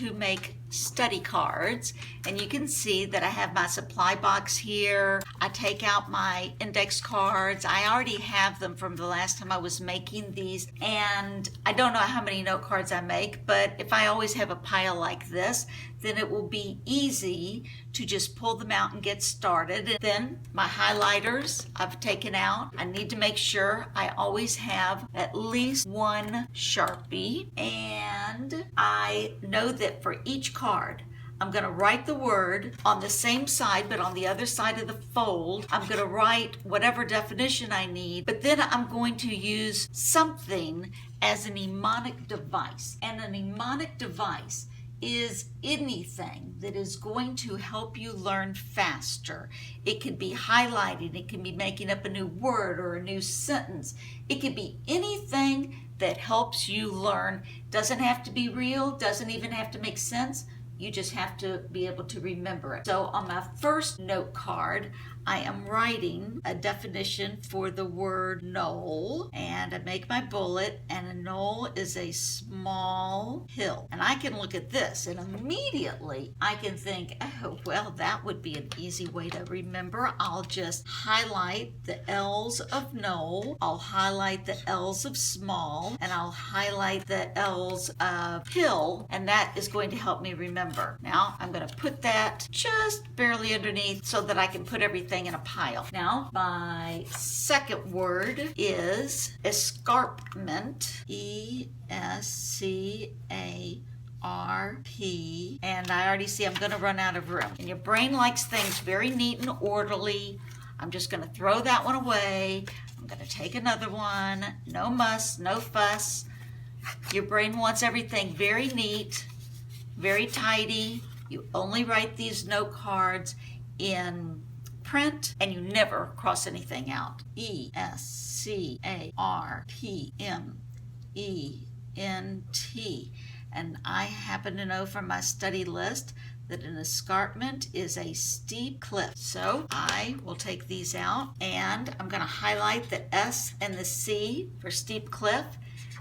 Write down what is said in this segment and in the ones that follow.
to make study cards, and you can see that I have my supply box here. I take out my index cards. I already have them from the last time I was making these, and I don't know how many note cards I make, but if I always have a pile like this, then it will be easy to just pull them out and get started. And then my highlighters I've taken out. I need to make sure I always have at least one Sharpie, and I know that for each card I'm going to write the word on the same side, but on the other side of the fold, I'm going to write whatever definition I need, but then I'm going to use something as a mnemonic device. And a mnemonic device is anything that is going to help you learn faster. It could be highlighting, it can be making up a new word or a new sentence. It could be anything that helps you learn. Doesn't have to be real, doesn't even have to make sense. You just have to be able to remember it. So on my first note card, I am writing a definition for the word knoll, and I make my bullet, and a knoll is a small hill. And I can look at this and immediately I can think, oh, well, that would be an easy way to remember. I'll just highlight the L's of knoll, I'll highlight the L's of small, and I'll highlight the L's of hill, and that is going to help me remember. Now I'm going to put that just barely underneath so that I can put everything in a pile. Now, my second word is escarpment, E-S-C-A-R-P, and I already see I'm going to run out of room. And your brain likes things very neat and orderly. I'm just going to throw that one away. I'm going to take another one. No muss, no fuss. Your brain wants everything very neat, very tidy. You only write these note cards in print, and you never cross anything out. E-S-C-A-R-P-M-E-N-T. And I happen to know from my study list that an escarpment is a steep cliff. So I will take these out, and I'm going to highlight the S and the C for steep cliff,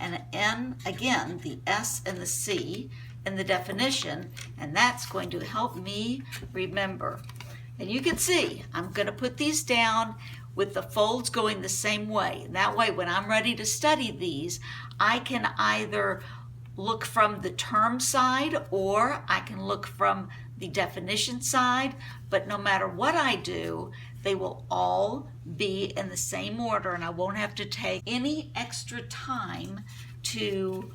and N, again, the S and the C in the definition, and that's going to help me remember. And you can see, I'm going to put these down with the folds going the same way. And that way, when I'm ready to study these, I can either look from the term side or I can look from the definition side. But no matter what I do, they will all be in the same order, and I won't have to take any extra time to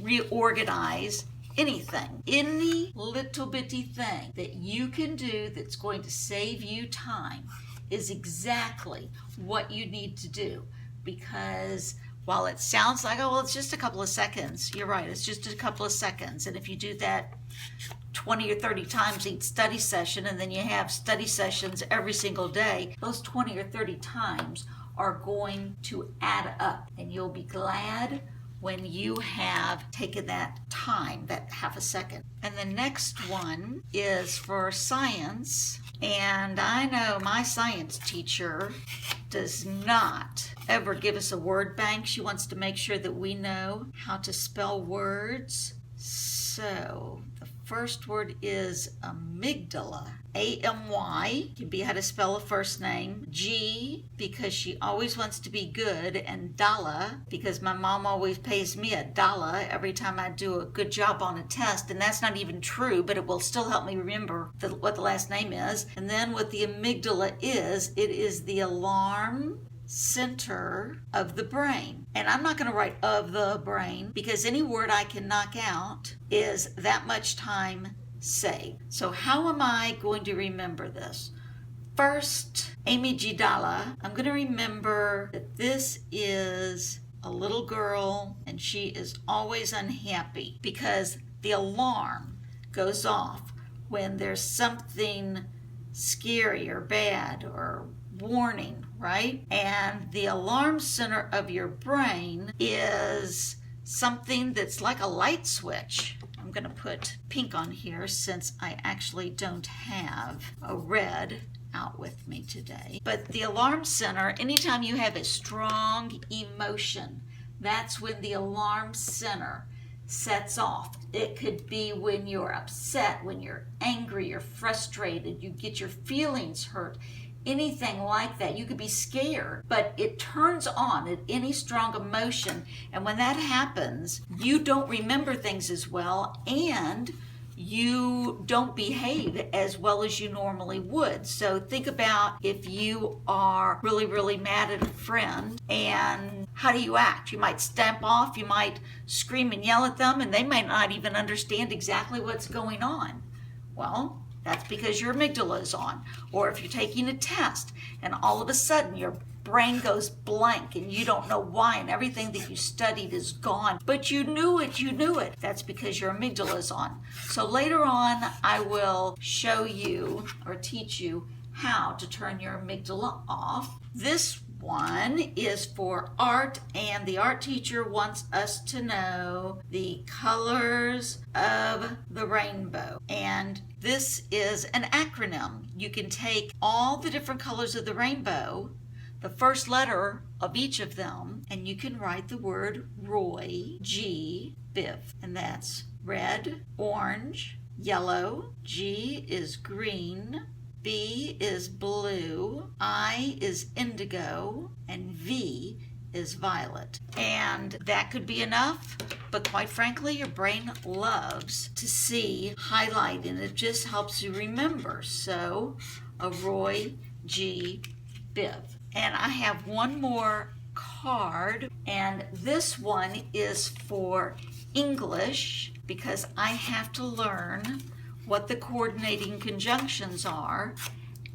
reorganize anything. Any little bitty thing that you can do that's going to save you time is exactly what you need to do, because while it sounds like, oh, well, it's just a couple of seconds, you're right, it's just a couple of seconds. And if you do that 20 or 30 times each study session, and then you have study sessions every single day, those 20 or 30 times are going to add up, and you'll be glad when you have taken that time, that half a second. And the next one is for science. And I know my science teacher does not ever give us a word bank. She wants to make sure that we know how to spell words. So the first word is amygdala. A-M-Y can be how to spell a first name. G, because she always wants to be good. And Dala, because my mom always pays me $1 every time I do a good job on a test. And that's not even true, but it will still help me remember what the last name is. And then what the amygdala is, it is the alarm center of the brain. And I'm not going to write of the brain, because any word I can knock out is that much time saved. So how am I going to remember this? First, Amygdala. I'm going to remember that this is a little girl and she is always unhappy because the alarm goes off when there's something scary or bad or warning, right? And the alarm center of your brain is something that's like a light switch. I'm going to put pink on here since I actually don't have a red out with me today. But the alarm center, anytime you have a strong emotion, that's when the alarm center sets off. It could be when you're upset, when you're angry, you're frustrated, you get your feelings hurt, anything like that. You could be scared, but it turns on at any strong emotion. And when that happens, you don't remember things as well, and you don't behave as well as you normally would. So think about if you are really, really mad at a friend, and how do you act? You might stamp off, you might scream and yell at them, and they might not even understand exactly what's going on. Well, that's because your amygdala is on. Or if you're taking a test and all of a sudden your brain goes blank and you don't know why, and everything that you studied is gone, but you knew it. That's because your amygdala is on. So later on, I will show you or teach you how to turn your amygdala off. This one is for art, and the art teacher wants us to know the colors of the rainbow. And this is an acronym. You can take all the different colors of the rainbow, the first letter of each of them, and you can write the word Roy, G, Biv. And that's red, orange, yellow, G is green, B is blue, I is indigo, and V is violet. And that could be enough, but quite frankly, your brain loves to see highlight, and it just helps you remember. So, a Roy, G, Biv. And I have one more card, and this one is for English, because I have to learn what the coordinating conjunctions are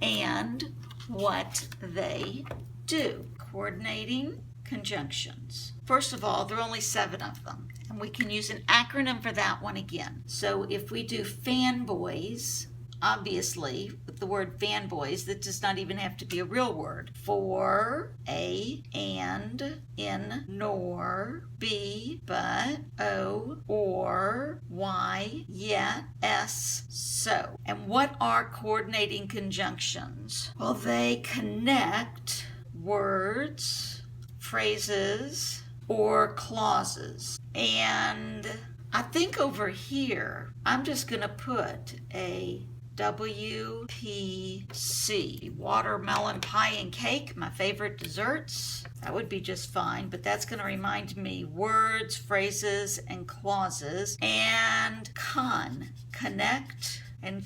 and what they do. Coordinating conjunctions. First of all, there are only 7 of them, and we can use an acronym for that one again. So if we do fanboys, obviously, with the word fanboys, that does not even have to be a real word. For, a, and, in, nor, be, but, o, or, why, yet, s, so. And what are coordinating conjunctions? Well, they connect words, phrases, or clauses. And I think over here, I'm just going to put a WPC, watermelon pie and cake, my favorite desserts. That would be just fine, but that's going to remind me words, phrases, and clauses. And connect, and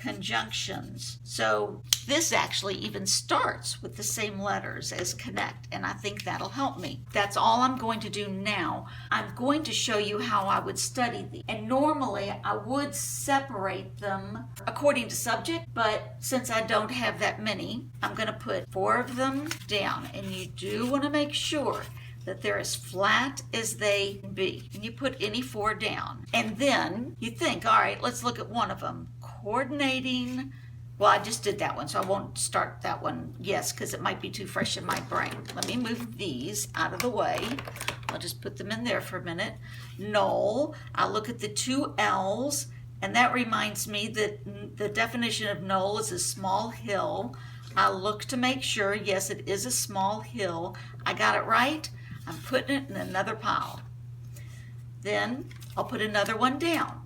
conjunctions. So this actually even starts with the same letters as connect, and I think that'll help me. That's all I'm going to do now. I'm going to show you how I would study these. And normally I would separate them according to subject, but since I don't have that many, I'm going to put 4 of them down. And you do want to make sure that they're as flat as they can be. And you put any 4 down. And then you think, all right, let's look at one of them. Coordinating, well, I just did that one, so I won't start that one, yes, because it might be too fresh in my brain. Let me move these out of the way. I'll just put them in there for a minute. Knoll, I'll look at the 2 L's, and that reminds me that the definition of knoll is a small hill. I'll look to make sure, yes, it is a small hill. I got it right. I'm putting it in another pile. Then I'll put another one down.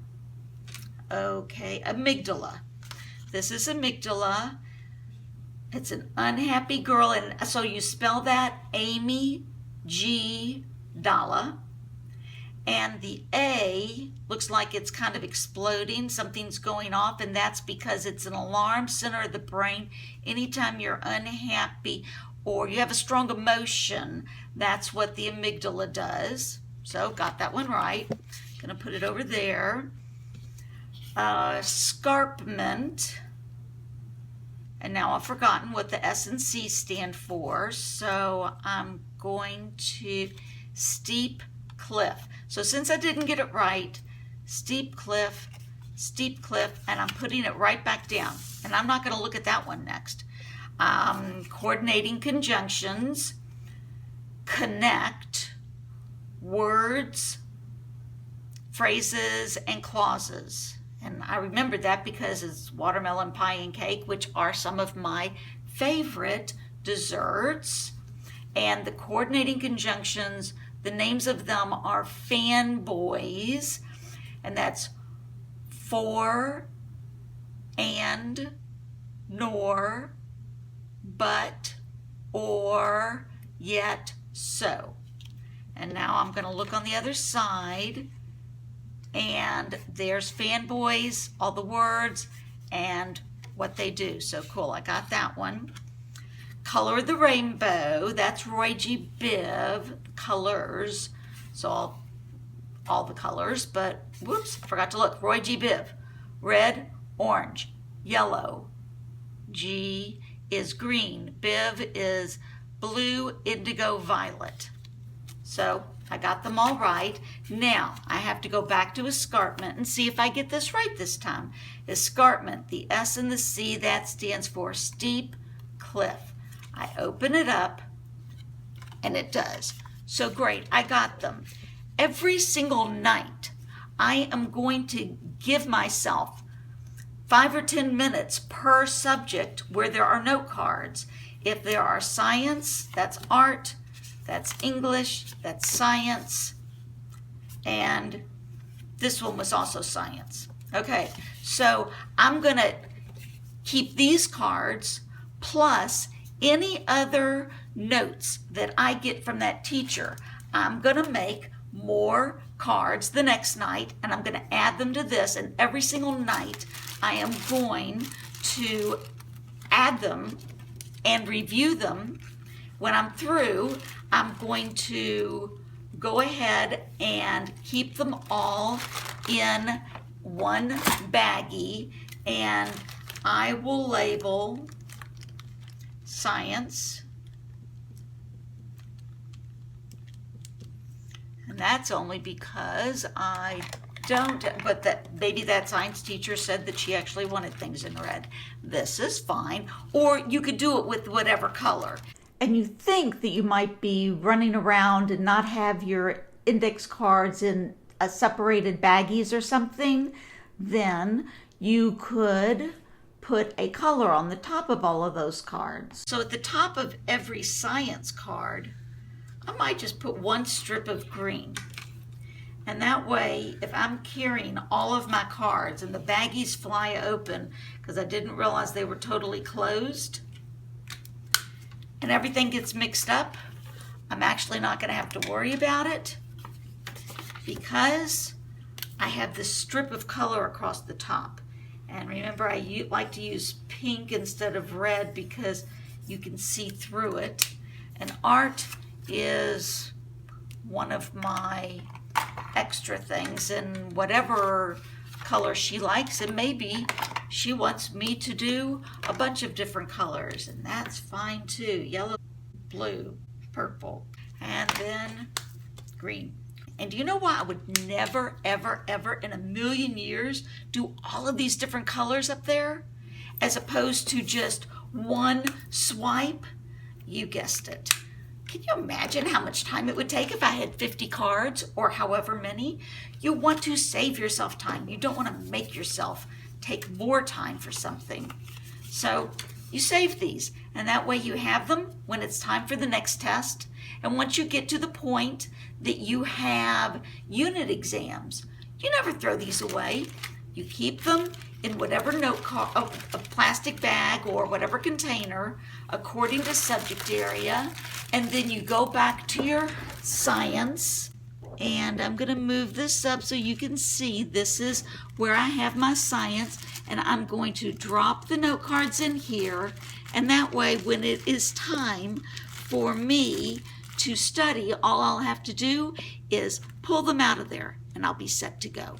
Okay, amygdala. This is amygdala. It's an unhappy girl, and so you spell that Amy G Dala. And the A looks like it's kind of exploding. Something's going off, and that's because it's an alarm center of the brain. Anytime you're unhappy or you have a strong emotion, that's what the amygdala does. So got that one right. Gonna put it over there. Escarpment. And now I've forgotten what the S and C stand for. So I'm going to steep cliff. So since I didn't get it right, steep cliff, and I'm putting it right back down. And I'm not going to look at that one next. Coordinating conjunctions, connect, words, phrases, and clauses. And I remember that because it's watermelon pie and cake, which are some of my favorite desserts. And the coordinating conjunctions, The names of them are fanboys, and that's for, and, nor, but, or, yet, so. And now I'm going to look on the other side, and there's fanboys, all the words, and what they do. So cool, I got that one. Color the Rainbow, that's Roy G. Biv, colors. So all the colors, but whoops, forgot to look. Roy G. Biv, red, orange, yellow. G is green, Biv is blue, indigo, violet. So I got them all right. Now I have to go back to escarpment and see if I get this right this time. Escarpment, the S and the C, that stands for steep cliff. I open it up and it does. So great, I got them. Every single night I am going to give myself 5 or 10 minutes per subject where there are note cards. If there are science, that's art, that's English, that's science, and this one was also science. Okay, so I'm going to keep these cards plus any other notes that I get from that teacher. I'm going to make more cards the next night, and I'm going to add them to this, and every single night I am going to add them and review them. When I'm through, I'm going to go ahead and keep them all in one baggie, and I will label science, and that's only because I don't, but that maybe that science teacher said that she actually wanted things in red. This is fine, or you could do it with whatever color. And you think that you might be running around and not have your index cards in a separated baggies or something, then you could put a color on the top of all of those cards. So at the top of every science card, I might just put one strip of green. And that way, if I'm carrying all of my cards and the baggies fly open, because I didn't realize they were totally closed, and everything gets mixed up, I'm actually not going to have to worry about it because I have this strip of color across the top. And remember, I like to use pink instead of red because you can see through it. And art is one of my extra things, and whatever color she likes, and maybe she wants me to do a bunch of different colors, and that's fine too. Yellow, blue, purple, and then green. And do you know why I would never, ever, ever in a million years do all of these different colors up there as opposed to just one swipe? You guessed it. Can you imagine how much time it would take if I had 50 cards or however many? You want to save yourself time. You don't want to make yourself take more time for something. So you save these, and that way you have them when it's time for the next test. And once you get to the point that you have unit exams, you never throw these away. You keep them in whatever note card, a plastic bag or whatever container according to subject area, and then you go back to your science. And I'm going to move this up so you can see this is where I have my science, and I'm going to drop the note cards in here, and that way when it is time for me to study, all I'll have to do is pull them out of there and I'll be set to go.